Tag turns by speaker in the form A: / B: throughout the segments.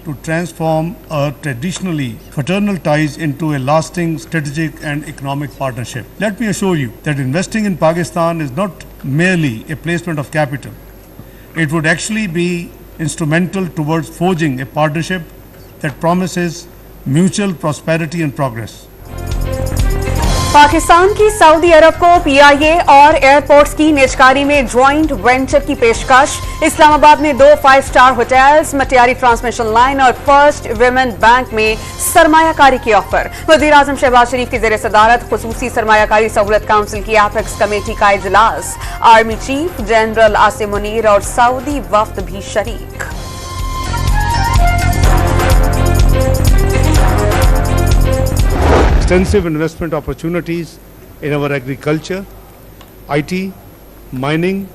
A: to transform our traditionally fraternal ties into a lasting strategic and economic partnership. Let me assure you that investing in Pakistan is not merely a placement of capital. It would actually be instrumental towards forging a partnership that promises mutual prosperity and progress.
B: Pakistan की Saudi अरब को PIA और airports की निजकारी में joint venture की पेशकश। इस्लामाबाद में 2 five-star hotels, Matiari transmission line और first women bank में सरमायाकारी की ऑफर। वजीर आजम शहबाज शरीफ की जेर सदारत खुसूसी सरमायाकारी सहूलत काउंसिल की एपेक्स कमेटी का इजलास। Army chief general Asim Munir और सऊदी वफ्द भी शरीक।
A: Extensive investment opportunities in our agriculture, IT, mining,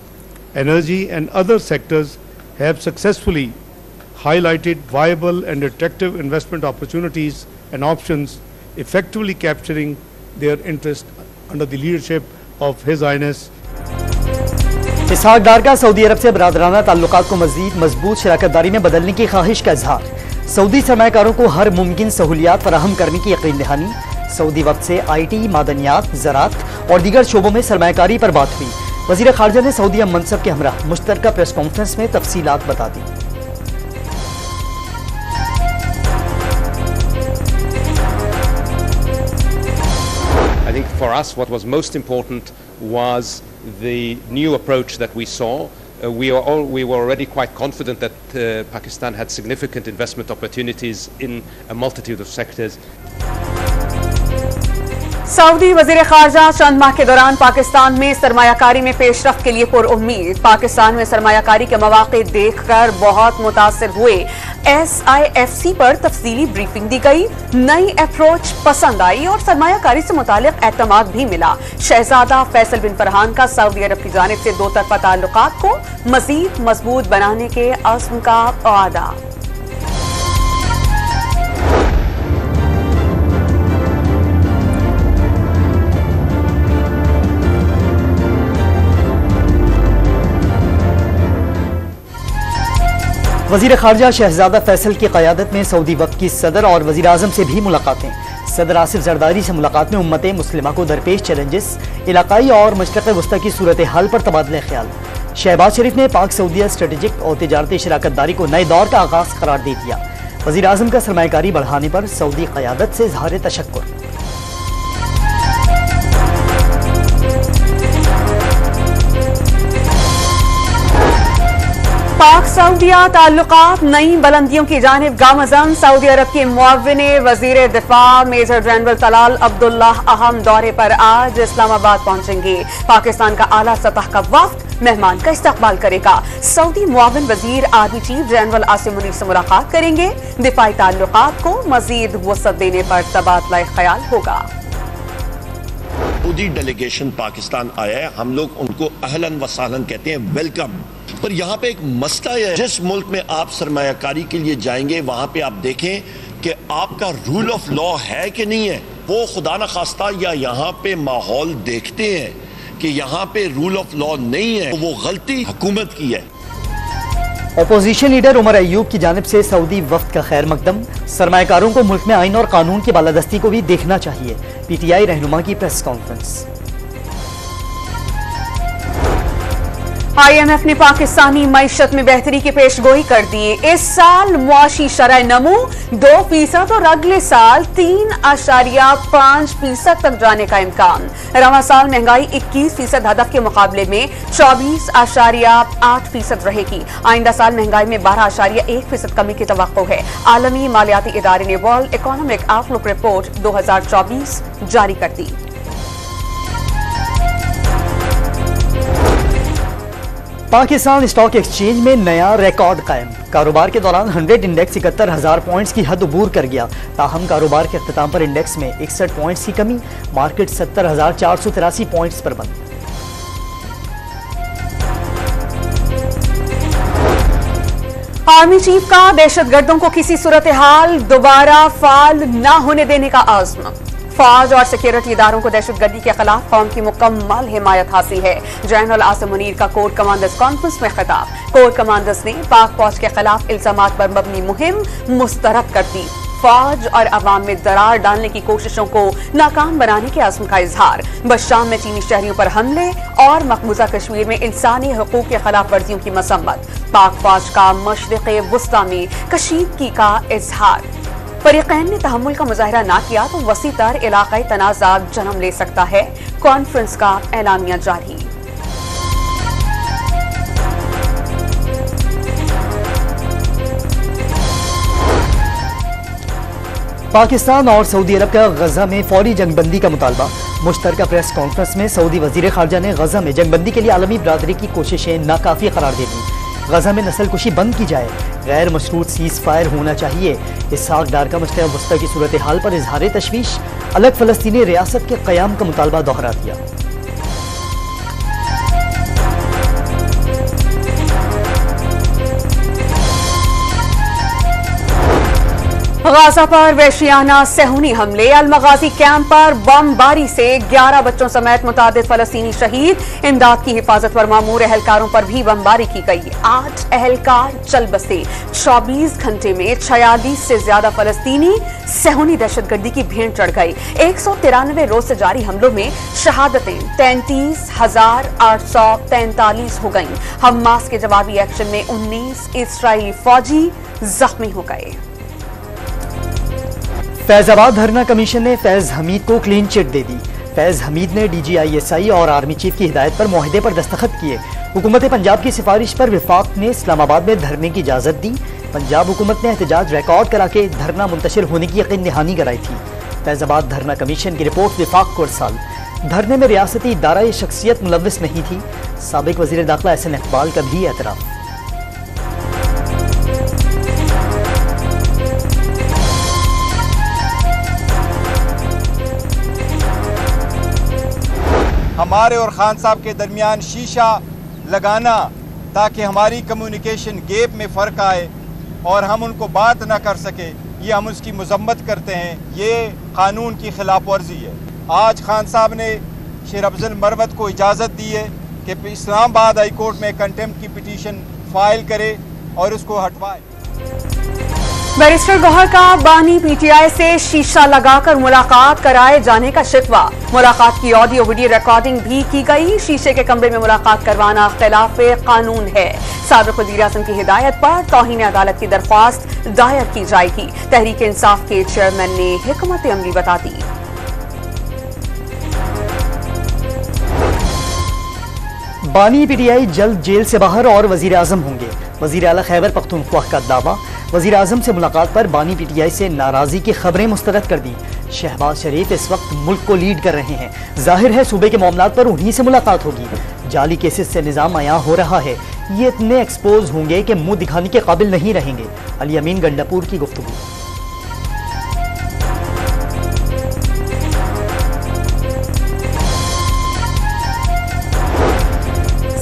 A: energy and other sectors have successfully highlighted viable and attractive investment opportunities and options, effectively capturing their interest under the leadership of His Highness
C: इसहाक डार का Saudi अरब से बरादराना ताल्लुकात को मज़ीद मजबूत शराकतदारी में बदलने की ख्वाहिश का इजहार। सऊदी सरमायाकारों को हर मुमकिन सहूलियात फराहम करने की यकीन दहानी। सऊदी वक्त से IT, मादनियात, ज़राअत और दीगर शोबों में सरमायाकारी पर बात हुई। वज़ीर ख़ारजा ने सऊदी अम मनसब के हमरा मुश्तरका प्रेस कॉन्फ्रेंस में तफसीलात बता दी।
D: I think for us what was most important was the new approach that we saw. We were already quite confident that Pakistan had significant investment opportunities in a multitude of sectors.
B: Saudi वजीर खारजा चंद माह के दौरान पाकिस्तान में सरमायाकारी में पेशरफ्त के लिए पुरउम्मीद। पाकिस्तान में सरमायाकारी के मौके देखकर बहुत मुतासिर हुए। SIFC पर तफसीली ब्रीफिंग दी गई। नई अप्रोच पसंद आई और सरमायाकारी से मुतालिक एतमाद भी मिला। शहजादा फैसल बिन फरहान का सऊदी अरब की जानिब से 2 तरफा ताल्लुकात को मजीद मजबूत बनाने के अज़्म का वादा।
C: वज़ीर ख़ारजा शहजादा फैसल की क़यादत में सऊदी वक्त की सदर और वज़ीर आज़म से भी मुलाकातें। सदर आसिफ ज़रदारी से मुलाकात में उम्मत मुस्लिमा को दरपेश चैलेंजेस, इलाकाई और मशरक़ वस्ता की सूरत हाल पर तबादला ख्याल। शहबाज शरीफ ने पाक सऊदिया स्ट्रेटेजिक और तिजारती शराकतदारी को नए दौर का आगाज़ करार दे दिया। वज़ीर आज़म का सरमायाकारी बढ़ाने पर सऊदी क़यादत से इज़हार तशक्कुर।
B: पाक सऊदिया ताल्लुकात नई बुलंदियों की जानिब गामज़न। सऊदी अरब के मुअव्विन वज़ीर दिफा मेजर जनरल तलाल अब्दुल्लाह अहम दौरे पर आज इस्लामाबाद पहुंचेंगे। पाकिस्तान का आला सतह का वफ्द मेहमान का इस्तकबाल करेगा। सऊदी मुअव्विन वज़ीर army chief general Asim Munir से मुलाकात करेंगे। दिफाई ताल्लुकात को मजीद वसअत देने पर तबादला ख्याल होगा।
E: सऊदी डेलीगेशन पाकिस्तान आया है, हम लोग उनको अहलन व सहलन कहते हैं, वेलकम। पर यहाँ पे एक मसला है, जिस मुल्क में आप सरमायाकारी के लिए जाएंगे वहां पे आप देखें कि आपका रूल ऑफ लॉ है कि नहीं है। वो खुदा न खास्ता या यहाँ पे माहौल देखते हैं कि यहाँ पे रूल ऑफ लॉ नहीं है, तो वो गलती हुकूमत की है।
C: अपोजिशन लीडर उमर अयूब की जानिब से सऊदी वफ्द का खैर मकदम। सरमायाकारों को मुल्क में आइन और कानून की बालादस्ती को भी देखना चाहिए। PTI रहनुमा की प्रेस कॉन्फ्रेंस।
B: IMF ने पाकिस्तानी मईशत में बेहतरी की पेशगोई कर दी। इस साल मुआशी शरह नमू 2% और अगले साल 3.5% तक जाने का इम्कान। रवा साल महंगाई 21% हदफ के मुकाबले में 24.8% रहेगी। आइंदा साल महंगाई में 12.1% कमी की तवक्को है। आलमी मालियाती इदारे ने वर्ल्ड इकोनॉमिक आउटलुक रिपोर्ट 2024 जारी कर दी।
C: पाकिस्तान स्टॉक एक्सचेंज में नया रिकॉर्ड कायम। कारोबार के दौरान 100 इंडेक्स 71,000 पॉइंट्स की हद अबूर कर गया। ताहम कारोबार के अख्ताम पर इंडेक्स में 61 पॉइंट्स की कमी। मार्केट 70,483 पॉइंट्स पर बंद।
B: आर्मी चीफ का दहशतगर्दों को किसी सूरत हाल दोबारा फाल न होने देने का आज़म। फौज और सिक्योरिटी इदारों को दहशतगर्दी के खिलाफ कौम की मुकम्मल हिमायत हासिल है। जनरल आसिम मुनीर का कोर कमांडर्स कॉन्फ्रेंस में खिताब। कोर कमांडर्स ने पाक फौज के खिलाफ इल्जामात पर मबनी मुहिम मुस्तरद कर दी। फौज और अवाम में दरार डालने की कोशिशों को नाकाम बनाने के अज़्म का इजहार। बशाम में चीनी शहरियों पर हमले और मकबूजा कश्मीर में इंसानी हकूक के खिलाफ वर्जियों की मसम्मत। पाक फौज का मशरिक़े वुस्ता में कशीदगी का इजहार। फरीक़ैन ने तहम्मुल का मुजाहिरा ना किया तो वसी तर इलाक़ाई तनाज़ात जन्म ले सकता है। कॉन्फ्रेंस का एलानिया जारी।
C: पाकिस्तान और सऊदी अरब का गजा में फौरी जंगबंदी का मुतालबा। मुश्तरका प्रेस कॉन्फ्रेंस में सऊदी वजीर खारजा ने गजा में जंगबंदी के लिए आलमी बरादरी की कोशिशें नाकाफी करार दे दी। गजा में नस्ल कुशी बंद की जाए, गैर मशरूत सीज फायर होना चाहिए। इसहाक डार का मशरिक़ वस्ता की सूरत हाल पर इजहार तशवीश। अलग फ़लस्तीनी रियासत के क़याम का मुतालबा दोहरा दिया।
B: गाजा पर वहशियाना सेहूनी हमले। अल-मगाजी कैंप पर बमबारी से 11 बच्चों समेत मुतादिद फलस्तीनी शहीद। इमदाद की हिफाजत पर मामूर एहलकारों पर भी बमबारी की गई। 8 एहलकार चल बसे। 24 घंटे में 46 से ज्यादा फलस्तीनी सेहूनी दहशतगर्दी की भेंट चढ़ गई। 193 रोज से जारी हमलों में शहादतें 33,843 हो गईं। हमास के जवाबी एक्शन में 19 इस्राईली फौजी जख्मी हो गए।
C: फैजाबाद धरना कमीशन ने फैज हमीद को क्लीन चिट दे दी। फैज हमीद ने DGISI और आर्मी चीफ की हिदायत पर मुआहदे पर दस्तखत किए। हुकूमत पंजाब की सिफारिश पर विफाक ने इस्लामाबाद में धरने की इजाजत दी। पंजाब हुकूमत ने एहतजाज रिकॉर्ड करा के धरना मुंतशिर होने की यकीन दहानी कराई थी। फैजाबाद धरना कमीशन की रिपोर्ट विफाक को इरसाल। धरने में रियासती इदारा शख्सियत मुलव्वस नहीं थी। साबिक वज़ीर दाखिला एहसन इकबाल का भी एतराफ़।
F: हमारे और खान साहब के दरमियान शीशा लगाना ताकि हमारी कम्युनिकेशन गैप में फ़र्क आए और हम उनको बात ना कर सके, ये हम उसकी मजम्मत करते हैं। ये कानून की खिलाफ वर्जी है। आज खान साहब ने शेर अफजल मरवत को इजाज़त दी है कि इस्लामाबाद हाई कोर्ट में कंटेम्प्ट की पिटीशन फाइल करे और उसको हटवाए।
B: बैरिस्टर गौहर का बानी PTI से शीशा लगाकर मुलाकात कराए जाने का शिकवा। मुलाकात की ऑडियो वीडियो रिकॉर्डिंग भी की गई। शीशे के कमरे में मुलाकात करवाना खिलाफे कानून है। साबिक वज़ीर आज़म की हिदायत पर तौहीन अदालत की दरख्वास्त दायर की जाएगी। तहरीक इंसाफ के चेयरमैन ने हिकमत अमली बता दी।
C: बानी PTI जल्द जेल से बाहर और वज़ीर आज़म होंगे। वज़ीर आला खैबर पख्तूनख्वा का दावा। वज़ीर आज़म से मुलाकात पर बानी PTI से नाराज़गी की खबरें मुस्तरद कर दी। शहबाज शरीफ इस वक्त मुल्क को लीड कर रहे हैं। जाहिर है सूबे के मामलात पर उन्हीं से मुलाकात होगी। जाली केसेस से निज़ाम आया हो रहा है। ये इतने एक्सपोज होंगे कि मुंह दिखाने के काबिल नहीं रहेंगे। अली अमीन गंडापुर की गुफ्तगू।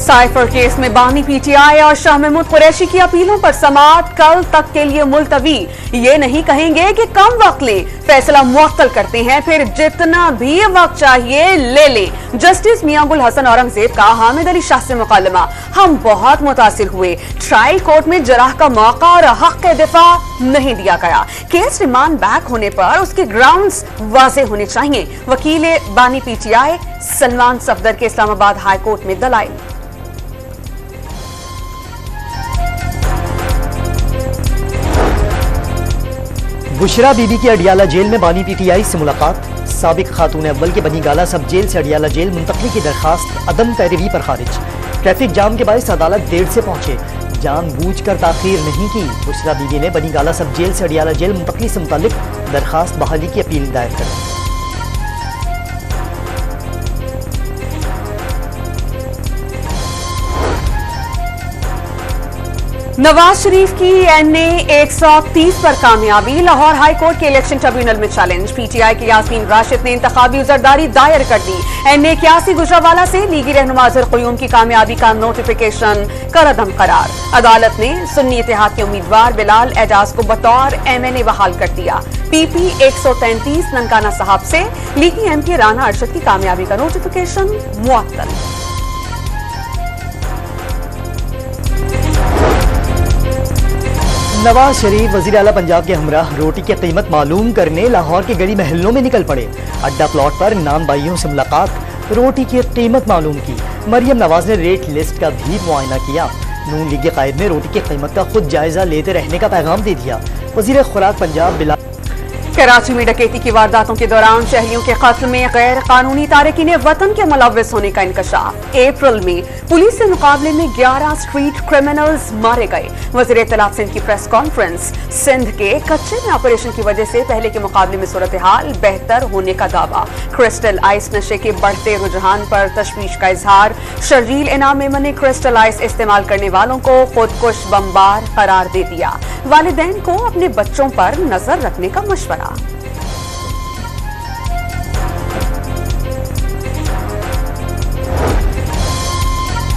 B: साइफर केस में बानी PTI और शाह महमूद कुरैशी की अपीलों पर समाअत कल तक के लिए मुलतवी। ये नहीं कहेंगे कि कम वक्त ले, फैसला मुअत्तल करते हैं, फिर जितना भी वक्त चाहिए ले लें। जस्टिस मियां गुल हसन औरंगजेब का हामिद अली शाह से मुकालमा। हम बहुत मुतासिर हुए। ट्रायल कोर्ट में जराह का मौका और हक के दिफा नहीं दिया गया। केस रिमांड बैक होने पर उसके ग्राउंड्स वाज़ेह होने चाहिए। वकील बानी PTI सलमान सफदर के इस्लामाबाद हाई कोर्ट में दलाइल।
C: बुशरा बीबी की अडियाला जेल में बानी PTI से मुलाकात। साबिक खातून अव्वल के बनीगाला सब जेल से अडियाला जेल मुंतकली की दरखास्त अदम पैरवी पर खारिज। ट्रैफिक जाम के बायस अदालत देर से पहुंचे, जानबूझकर ताखीर नहीं की। बुशरा बीबी ने बनीगाला सब जेल से अडियाला जेल मुंतकली से मुतालिक दरखास्त बहाली की अपील दायर कर।
B: नवाज शरीफ की NA 130 पर कामयाबी। लाहौर हाई कोर्ट के इलेक्शन ट्रिब्यूनल में चैलेंज। PTI के यास्मीन राशिद ने इंतखाबी उजरदारी दायर कर दी। NA 81 गुजरावाला से लीगी रहनुमा अजहर क़य्यूम की कामयाबी का नोटिफिकेशन करदम करार। अदालत ने सुन्नी इत्तेहाद के उम्मीदवार बिलाल एजाज को बतौर MNA बहाल कर दिया। PP 133 ननकाना साहब से लीगी MP राना अरशद की कामयाबी का नोटिफिकेशन मुअत्तल।
C: नवाज शरीफ वजीर आला पंजाब के हमराह रोटी की कीमत मालूम करने लाहौर के गली महलों में निकल पड़े। अड्डा प्लॉट पर नान भाइयों से मुलाकात, रोटी की कीमत मालूम की। मरियम नवाज ने रेट लिस्ट का भी मुआयना किया। नून लीग के कायद ने रोटी की कीमत का खुद जायजा लेते रहने का पैगाम दे दिया। वजीर खुराक पंजाब बिलाल।
B: कराची में डकैती की वारदातों के दौरान शहरियों के कत्ल में गैर कानूनी तारकीन वतन के मुलव्वस होने का इंकशाफ। अप्रैल में पुलिस के मुकाबले में 11 स्ट्रीट क्रिमिनल्स मारे गए। वज़ीर इत्तलात सिंध की प्रेस कॉन्फ्रेंस। सिंध के कच्चे में ऑपरेशन की वजह से पहले के मुकाबले में सूरत हाल बेहतर होने का दावा। क्रिस्टल आइस नशे के बढ़ते रुझान पर तशवीश का इजहार। शर्जील इनाम मेमन ने क्रिस्टल आइस इस्तेमाल करने वालों को खुदकुश बमबार करार दे दिया। वालिदैन को अपने बच्चों पर नजर रखने का मशवरा।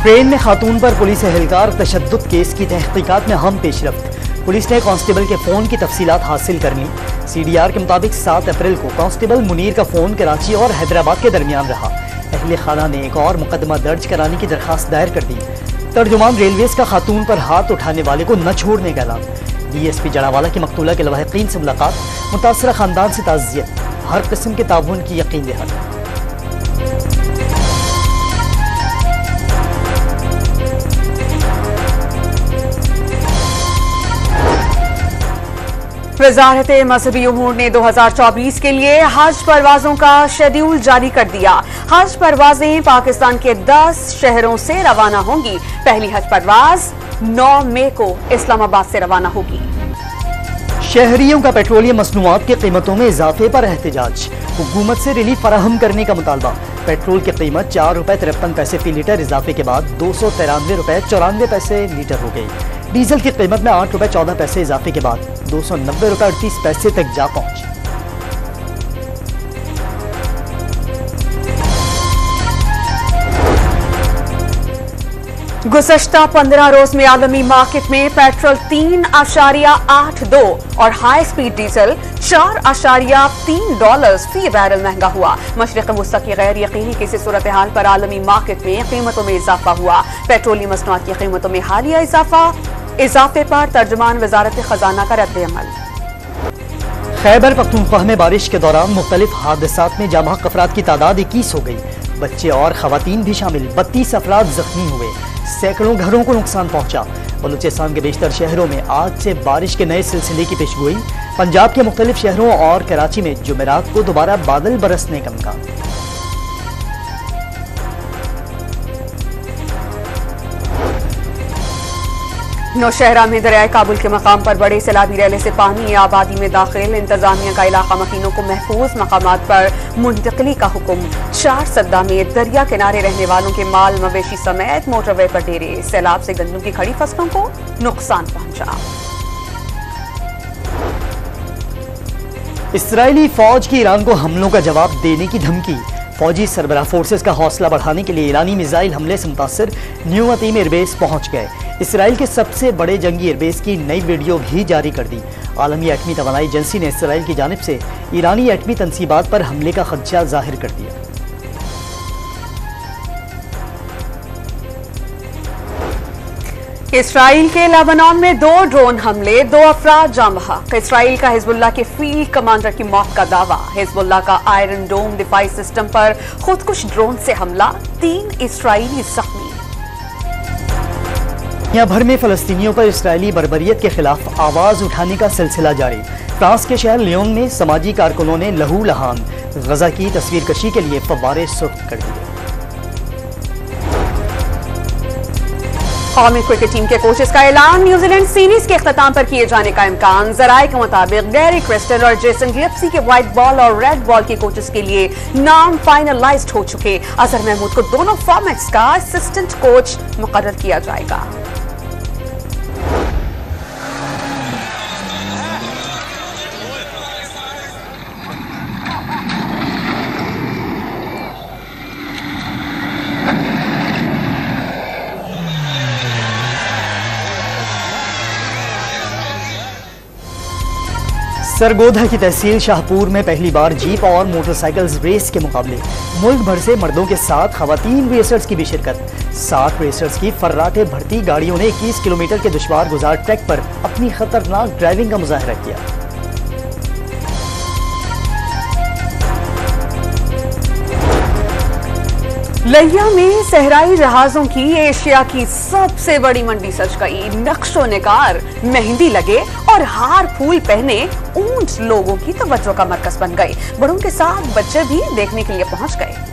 C: ट्रेन में खातून पर पुलिस एहलकार तशद्दुद केस की तहकीकात में अहम पेशरफ्त। पुलिस ने कांस्टेबल के फोन की तफसीलात हासिल कर ली। CDR के मुताबिक 7 अप्रैल को कांस्टेबल मुनीर का फोन कराची और हैदराबाद के दरमियान रहा। अहले खाना ने एक और मुकदमा दर्ज कराने की दरखास्त दायर कर दी। तर्जुमान रेलवेज का खातून पर हाथ उठाने वाले को न छोड़ने का ऐलान। DSP जड़ावाला की मकतूला के लवाहिकीन से मुलाकात, मुतासरा खानदान से ताज़ियत, हर किस्म के ताउन की यकीन दहानी।
B: वजारत मजहबी उमूर ने 2024 के लिए हज परवाजों का शेड्यूल जारी कर दिया। हज परवाजें पाकिस्तान के 10 शहरों से रवाना होंगी। पहली हज परवाज 9 मई को इस्लामाबाद से रवाना होगी।
C: शहरियों का पेट्रोलियम मसनूआत की कीमतों में इजाफे पर एहतजाज। हुकूमत से रिलीफ फराहम करने का मुतालबा। पेट्रोल की कीमत 4 रुपए 53 पैसे फी लीटर इजाफे के बाद 293 रुपए 94 पैसे लीटर हो गई। डीजल की कीमत में 8 रुपए 14 पैसे इजाफे के बाद 290 रुपए 38 पैसे तक जा पहुंची।
B: गुज़श्ता 15 रोज में आलमी मार्केट में पेट्रोल 3.82 और हाई स्पीड डीजल $4.3 फी बैरल महंगा हुआ। मशरिक़ वुस्ता की गैर यकीनी किसी सूरत हाल पर आलमी मार्केट में कीमतों में इजाफा हुआ। पेट्रोलियम मसनूआत की कीमतों में हालिया इजाफे पर तर्जुमान वजारत खजाना का रद्द-ए-अमल।
C: खैबर पख्तूनख्वा में बारिश के दौरान मुख्तलिफ हादसात में जाँ बहक अफराद की तादाद 21 हो गई। बच्चे और खवातीन भी शामिल। 32 अफराद जख्मी हुए। सैकड़ों घरों को नुकसान पहुंचा। बलूचिस्तान के बेशतर शहरों में आज से बारिश के नए सिलसिले की पेशगोई। पंजाब के मुख्तलिफ शहरों और कराची में जुमेरात को दोबारा बादल बरसने का इम्कान।
B: नौशहरा में दरियाए काबुल के मकाम पर बड़े सैलाबी रैले से पानी आबादी में दाखिल। इंतजामिया का इलाका मकीनों को महफूज मकामात पर मुंतकली का हुक्म। 4 सद्दा में दरिया किनारे रहने वालों के माल मवेशी समेत मोटरवे पर डेरे। सैलाब से गंदम की खड़ी फसलों को नुकसान पहुंचा।
C: इसराइली फौज की ईरान को हमलों का जवाब देने की धमकी। फौजी सरबराह फोर्सेस का हौसला बढ़ाने के लिए ईरानी मिसाइल हमले से मुतासर न्यू अतीम एयरबेस पहुंच गए। इसराइल के सबसे बड़े जंगी एयरबेस की नई वीडियो भी जारी कर दी। आलमी एटमी तवानाई एजेंसी ने इसराइल की जानिब से ईरानी एटमी तनसीबात पर हमले का खदशा जाहिर कर दिया।
B: इसराइल के लेबनान में 2 ड्रोन हमले, 2 अफराद जाँ बहक। इसराइल का हिजबुल्लाह के फील्ड कमांडर की मौत का दावा। हिजबुल्लाह का आयरन डोम दिफाई सिस्टम पर खुदकुश ड्रोन से हमला, 3 इसराइली जख्मी।
C: दुनिया भर में फलस्तीनियों पर इसराइली बर्बरियत के खिलाफ आवाज उठाने का सिलसिला जारी। फ्रांस के शहर लियोन में समाजी कारकुनों ने लहू लहान गजा की तस्वीर कशी के लिए फव्वारे सुर्ख कर दिए।
B: कौमी क्रिकेट टीम के कोचेस का ऐलान। न्यूजीलैंड सीरीज के इख्तिताम पर किए जाने का इम्कान। जराये के मुताबिक गैरी क्रिस्टल और जेसन गिलेप्सी के व्हाइट बॉल और रेड बॉल के कोचेस के लिए नाम फाइनलाइज्ड हो चुके। अजहर महमूद को दोनों फॉर्मेट्स का असिस्टेंट कोच मुकर्रर किया जाएगा।
C: सरगोधा की तहसील शाहपुर में पहली बार जीप और मोटरसाइकिल्स रेस के मुकाबले। मुल्क भर से मर्दों के साथ खवातीन रेसर्स की भी शिरकत। 60 रेसर्स की फर्राटे भरती गाड़ियों ने 21 किलोमीटर के दुश्वार गुजार ट्रैक पर अपनी खतरनाक ड्राइविंग का मुजाहरा किया।
B: लिया में सहराई जहाजों की एशिया की सबसे बड़ी मंडी सज गई। नक्शो निगार, मेहंदी लगे और हार फूल पहने ऊंट लोगों की तवज्जो का मरकज बन गए। बड़ों के साथ बच्चे भी देखने के लिए पहुंच गए।